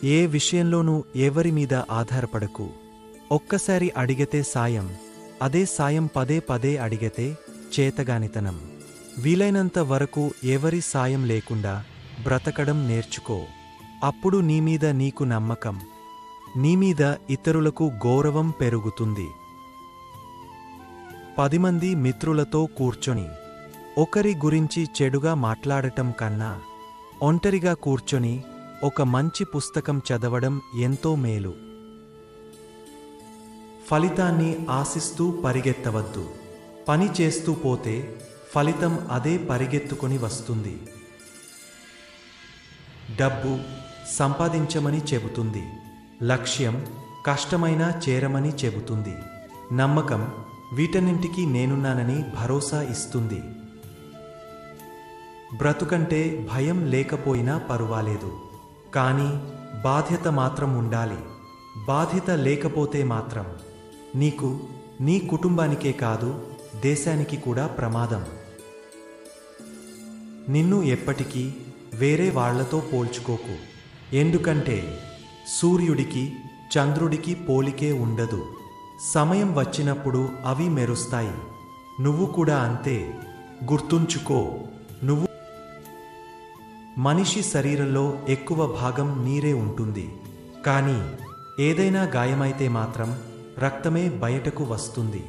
ఏ విషయంలోనూ ఎవరి మీద ఆధారపడకు. ఒక్కసారి అడిగితే సాయం, అదే సాయం పదే పదే అడిగితే చేతగానితనం. వీలైనంత వరకు ఎవరి సాయం లేకుండా బ్రతకడం నేర్చుకో. అప్పుడు నీమీద నీకు నమ్మకం, నీమీద ఇతరులకు గౌరవం పెరుగుతుంది. 10 మంది మిత్రులతో కూర్చొని ఒకరి గురించి చెడుగా మాట్లాడటం కన్నా ఒంటరిగా కూర్చొని ఒక మంచి పుస్తకం చదవడం ఎంతో మేలు. ఫలితాన్ని ఆశిస్తూ పరిగెత్తవద్దు. పని చేస్తూ పోతే ఫలితం అదే పరిగెత్తుకొని వస్తుంది. డబ్బు సంపాదించమని చెబుతుంది, లక్ష్యం కష్టమైనా చేరమని చెబుతుంది, నమ్మకం వీటన్నింటికీ నేనున్నానని భరోసా ఇస్తుంది. బ్రతుకంటే భయం లేకపోయినా పరువాలేదు, కానీ బాధ్యత మాత్రం ఉండాలి. బాధ్యత లేకపోతే మాత్రం నీకు, నీ కుటుంబానికే కాదు దేశానికి కూడా ప్రమాదం. నిన్ను ఎప్పటికీ వేరే వాళ్లతో పోల్చుకోకు. ఎందుకంటే సూర్యుడికి చంద్రుడికి పోలికే ఉండదు. సమయం వచ్చినప్పుడు అవి మెరుస్తాయి. నువ్వు కూడా అంతే. గుర్తుంచుకో, నువ్వు మనిషి శరీరంలో ఎక్కువ భాగం నీరే ఉంటుంది, కానీ ఏదైనా గాయమైతే మాత్రం రక్తమే బయటకు వస్తుంది.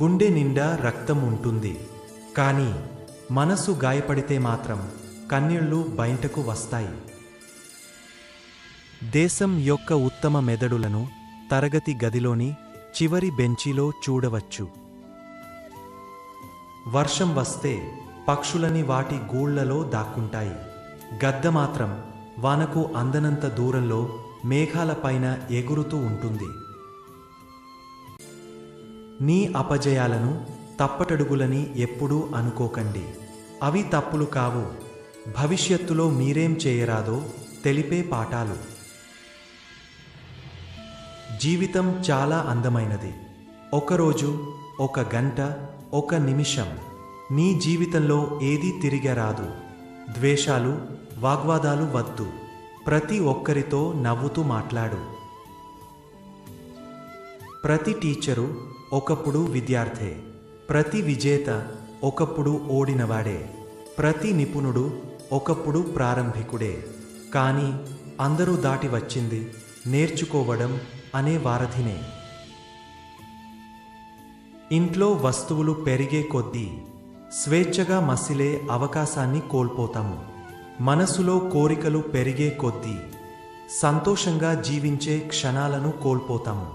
గుండె నిండా రక్తం ఉంటుంది, కానీ మనసు గాయపడితే మాత్రం కన్నీళ్లు బయటకు వస్తాయి. దేశం యొక్క ఉత్తమ మెదడులను తరగతి గదిలోని చివరి బెంచీలో చూడవచ్చు. వర్షం వస్తే పక్షులని వాటి గూళ్లలో దాక్కుంటాయి. గద్ద మాత్రం వానకు అందనంత దూరంలో మేఘాలపైన ఎగురుతూ ఉంటుంది. నీ అపజయాలను తప్పటడుగులని ఎప్పుడూ అనుకోకండి. అవి తప్పులు కావు, భవిష్యత్తులో మీరేం చేయరాదో తెలిపే పాఠాలు. జీవితం చాలా అందమైనది. ఒకరోజు, ఒక గంట, ఒక నిమిషం. నీ జీవితంలో ఏదీ తిరిగి రాదు. ద్వేషాలు, వాగ్వాదాలు వద్దు. ప్రతి ఒక్కరితో నవ్వుతూ మాట్లాడు. ప్రతి టీచరు ఒకప్పుడు విద్యార్థే, ప్రతి విజేత ఒకప్పుడు ఓడినవాడే, ప్రతి నిపుణుడు ఒకప్పుడు ప్రారంభికుడే. కానీ అందరూ దాటి వచ్చింది నేర్చుకోవడం అనే వారధినే. ఇంట్లో వస్తువులు పెరిగే కొద్దీ స్వేచ్ఛగా మసిలే అవకాశాన్ని కోల్పోతాము. మనసులో కోరికలు పెరిగే కొద్దీ సంతోషంగా జీవించే క్షణాలను కోల్పోతాము.